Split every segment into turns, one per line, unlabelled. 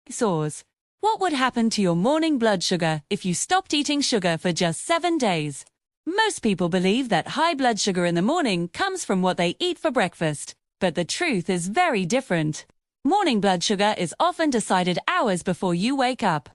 Soars. What would happen to your morning blood sugar if you stopped eating sugar for just 7 days? Most people believe that high blood sugar in the morning comes from what they eat for breakfast, but the truth is very different. Morning blood sugar is often decided hours before you wake up.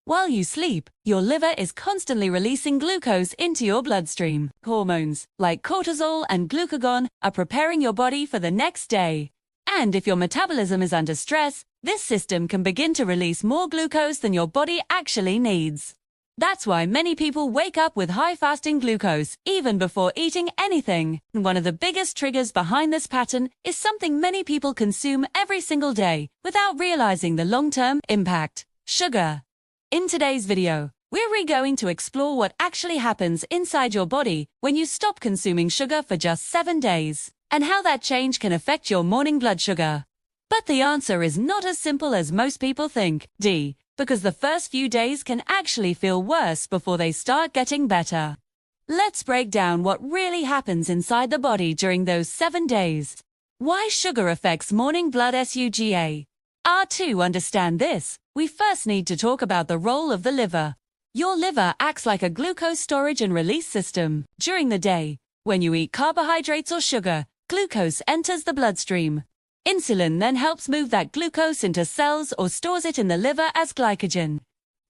While you sleep, your liver is constantly releasing glucose into your bloodstream. Hormones, like cortisol and glucagon, are preparing your body for the next day. And if your metabolism is under stress, this system can begin to release more glucose than your body actually needs. That's why many people wake up with high fasting glucose, even before eating anything. One of the biggest triggers behind this pattern is something many people consume every single day without realizing the long-term impact: sugar. In today's video, we're going to explore what actually happens inside your body when you stop consuming sugar for just 7 days, and how that change can affect your morning blood sugar. But the answer is not as simple as most people think, because the first few days can actually feel worse before they start getting better. Let's break down what really happens inside the body during those 7 days. Why sugar affects morning blood sugar. To understand this, we first need to talk about the role of the liver. Your liver acts like a glucose storage and release system. During the day, when you eat carbohydrates or sugar, glucose enters the bloodstream. Insulin then helps move that glucose into cells or stores it in the liver as glycogen.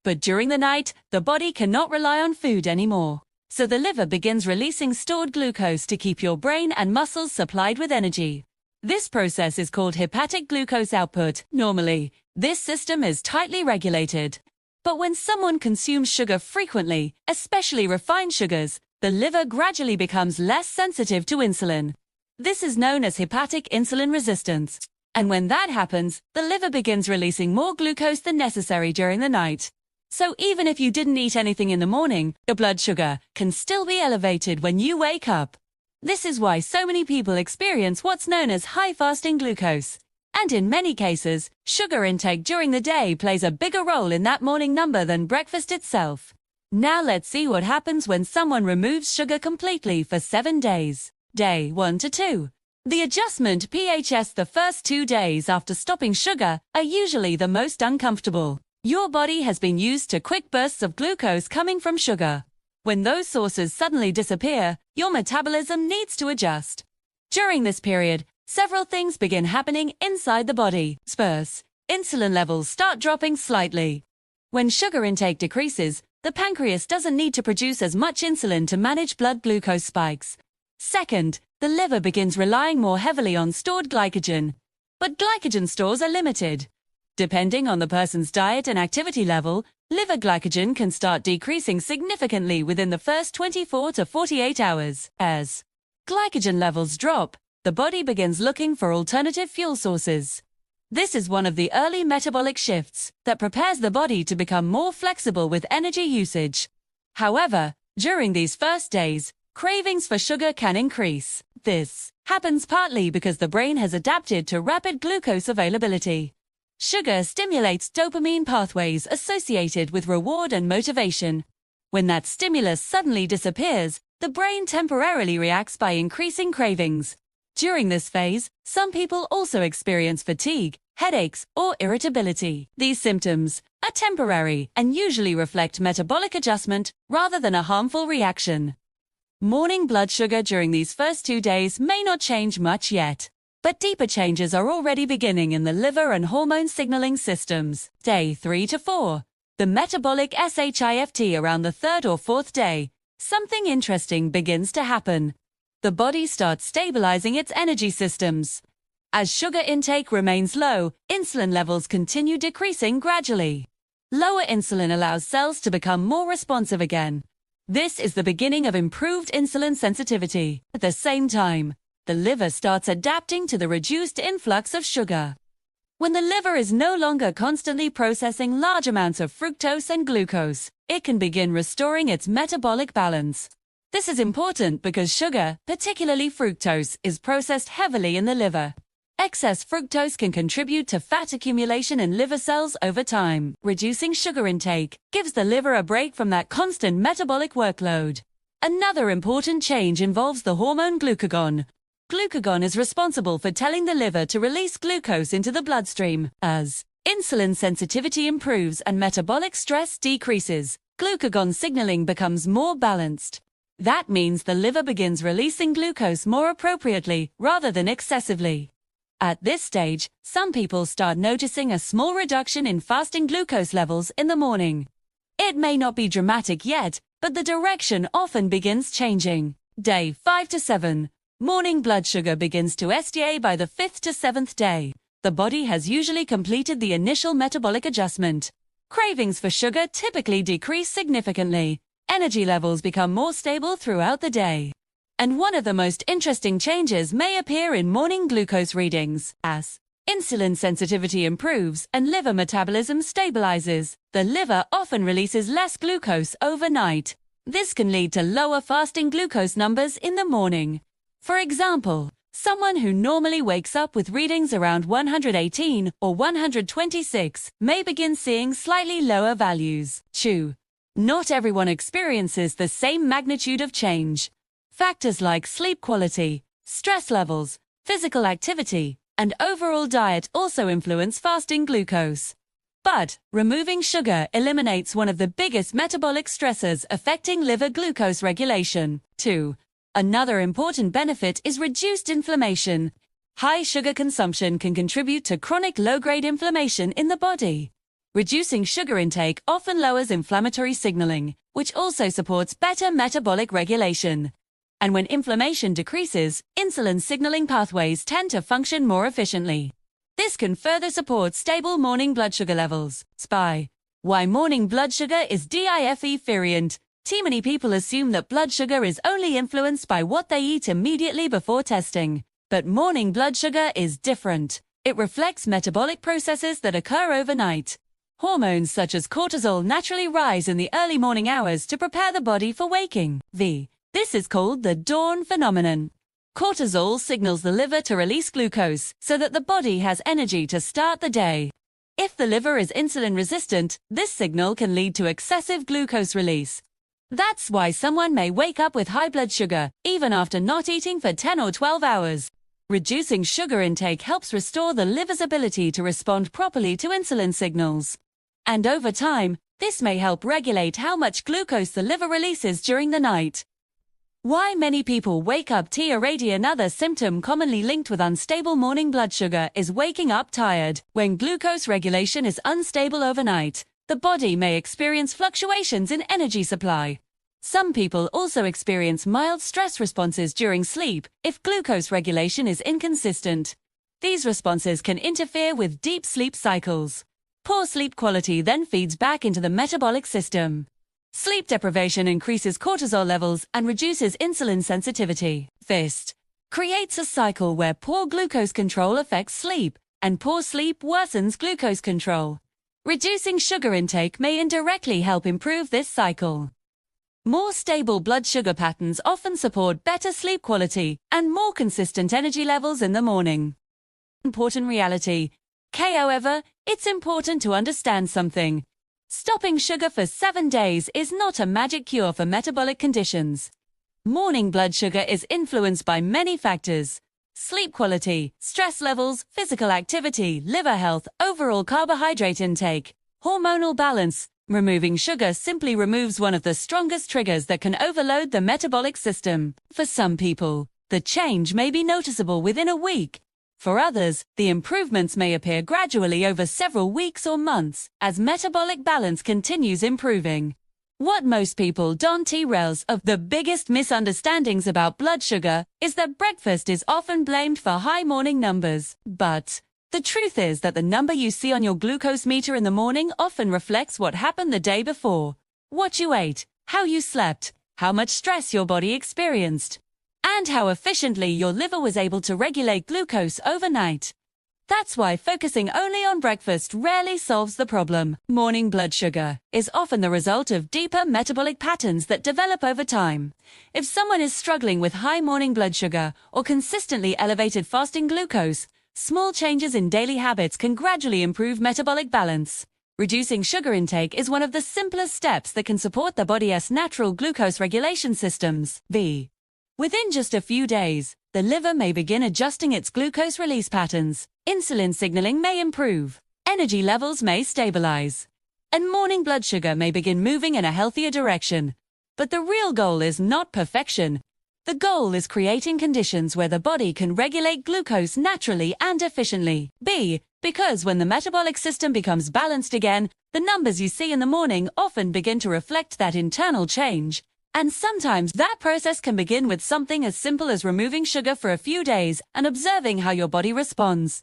But during the night, the body cannot rely on food anymore. So the liver begins releasing stored glucose to keep your brain and muscles supplied with energy. This process is called hepatic glucose output. Normally, this system is tightly regulated. But when someone consumes sugar frequently, especially refined sugars, the liver gradually becomes less sensitive to insulin. This is known as hepatic insulin resistance. And when that happens, the liver begins releasing more glucose than necessary during the night. So even if you didn't eat anything in the morning, your blood sugar can still be elevated when you wake up. This is why so many people experience what's known as high fasting glucose. And in many cases, sugar intake during the day plays a bigger role in that morning number than breakfast itself. Now let's see what happens when someone removes sugar completely for 7 days. Day 1 to 2. The adjustment PHS the first 2 days after stopping sugar are usually the most uncomfortable. Your body has been used to quick bursts of glucose coming from sugar. When those sources suddenly disappear, your metabolism needs to adjust. During this period, several things begin happening inside the body. First, insulin levels start dropping slightly. When sugar intake decreases, the pancreas doesn't need to produce as much insulin to manage blood glucose spikes. Second, the liver begins relying more heavily on stored glycogen. But glycogen stores are limited. Depending on the person's diet and activity level, liver glycogen can start decreasing significantly within the first 24 to 48 hours. As glycogen levels drop, the body begins looking for alternative fuel sources. This is one of the early metabolic shifts that prepares the body to become more flexible with energy usage. However, during these first days, cravings for sugar can increase. This happens partly because the brain has adapted to rapid glucose availability. Sugar stimulates dopamine pathways associated with reward and motivation. When that stimulus suddenly disappears, the brain temporarily reacts by increasing cravings. During this phase, some people also experience fatigue, headaches, or irritability. These symptoms are temporary and usually reflect metabolic adjustment rather than a harmful reaction. Morning blood sugar during these first 2 days may not change much yet. But deeper changes are already beginning in the liver and hormone signaling systems. Day 3 to 4. The metabolic shift around the 3rd or 4th day. Something interesting begins to happen. The body starts stabilizing its energy systems. As sugar intake remains low, insulin levels continue decreasing gradually. Lower insulin allows cells to become more responsive again. This is the beginning of improved insulin sensitivity. At the same time, the liver starts adapting to the reduced influx of sugar. When the liver is no longer constantly processing large amounts of fructose and glucose, it can begin restoring its metabolic balance. This is important because sugar, particularly fructose, is processed heavily in the liver. Excess fructose can contribute to fat accumulation in liver cells over time. Reducing sugar intake gives the liver a break from that constant metabolic workload. Another important change involves the hormone glucagon. Glucagon is responsible for telling the liver to release glucose into the bloodstream. As Insulin sensitivity improves and metabolic stress decreases. Glucagon signaling becomes more balanced. That means the liver begins releasing glucose more appropriately rather than excessively. At this stage, some people start noticing a small reduction in fasting glucose levels in the morning. It may not be dramatic yet, but the direction often begins changing. Day 5 to 7. Morning blood sugar begins to SDA by the 5th to 7th day. The body has usually completed the initial metabolic adjustment. Cravings for sugar typically decrease significantly. Energy levels become more stable throughout the day. And one of the most interesting changes may appear in morning glucose readings. As insulin sensitivity improves and liver metabolism stabilizes, the liver often releases less glucose overnight. This can lead to lower fasting glucose numbers in the morning. For example, someone who normally wakes up with readings around 118 or 126 may begin seeing slightly lower values. Not everyone experiences the same magnitude of change. Factors like sleep quality, stress levels, physical activity, and overall diet also influence fasting glucose. But removing sugar eliminates one of the biggest metabolic stressors affecting liver glucose regulation. Another important benefit is reduced inflammation. High sugar consumption can contribute to chronic low-grade inflammation in the body. Reducing sugar intake often lowers inflammatory signaling, which also supports better metabolic regulation. And when inflammation decreases, insulin signaling pathways tend to function more efficiently. This can further support stable morning blood sugar levels. Why morning blood sugar is DIFE variant. Too many people assume that blood sugar is only influenced by what they eat immediately before testing. But morning blood sugar is different. It reflects metabolic processes that occur overnight. Hormones such as cortisol naturally rise in the early morning hours to prepare the body for waking. This is called the dawn phenomenon. Cortisol signals the liver to release glucose so that the body has energy to start the day. If the liver is insulin resistant, this signal can lead to excessive glucose release. That's why someone may wake up with high blood sugar, even after not eating for 10 or 12 hours. Reducing sugar intake helps restore the liver's ability to respond properly to insulin signals. And over time, this may help regulate how much glucose the liver releases during the night. Why many people wake up tired. Another symptom commonly linked with unstable morning blood sugar is waking up tired. When glucose regulation is unstable overnight, the body may experience fluctuations in energy supply. Some people also experience mild stress responses during sleep if glucose regulation is inconsistent. These responses can interfere with deep sleep cycles. Poor sleep quality then feeds back into the metabolic system. Sleep deprivation increases cortisol levels and reduces insulin sensitivity. This creates a cycle where poor glucose control affects sleep, and poor sleep worsens glucose control. Reducing sugar intake may indirectly help improve this cycle. More stable blood sugar patterns often support better sleep quality and more consistent energy levels in the morning. Important reality. However, it's important to understand something. Stopping sugar for 7 days is not a magic cure for metabolic conditions. Morning blood sugar is influenced by many factors: sleep quality, stress levels, physical activity, liver health, overall carbohydrate intake, hormonal balance. Removing sugar simply removes one of the strongest triggers that can overload the metabolic system. For some people, the change may be noticeable within a week. For others, the improvements may appear gradually over several weeks or months as metabolic balance continues improving. What most people don't realize of the biggest misunderstandings about blood sugar is that breakfast is often blamed for high morning numbers. But the truth is that the number you see on your glucose meter in the morning often reflects what happened the day before, what you ate, how you slept, how much stress your body experienced, and how efficiently your liver was able to regulate glucose overnight. That's why focusing only on breakfast rarely solves the problem. Morning blood sugar is often the result of deeper metabolic patterns that develop over time. If someone is struggling with high morning blood sugar or consistently elevated fasting glucose, small changes in daily habits can gradually improve metabolic balance. Reducing sugar intake is one of the simplest steps that can support the body's natural glucose regulation systems. Within just a few days, the liver may begin adjusting its glucose release patterns. Insulin signaling may improve. energy levels may stabilize, and morning blood sugar may begin moving in a healthier direction. But the real goal is not perfection. The goal is creating conditions where the body can regulate glucose naturally and efficiently. Because when the metabolic system becomes balanced again, the numbers you see in the morning often begin to reflect that internal change. And sometimes that process can begin with something as simple as removing sugar for a few days and observing how your body responds.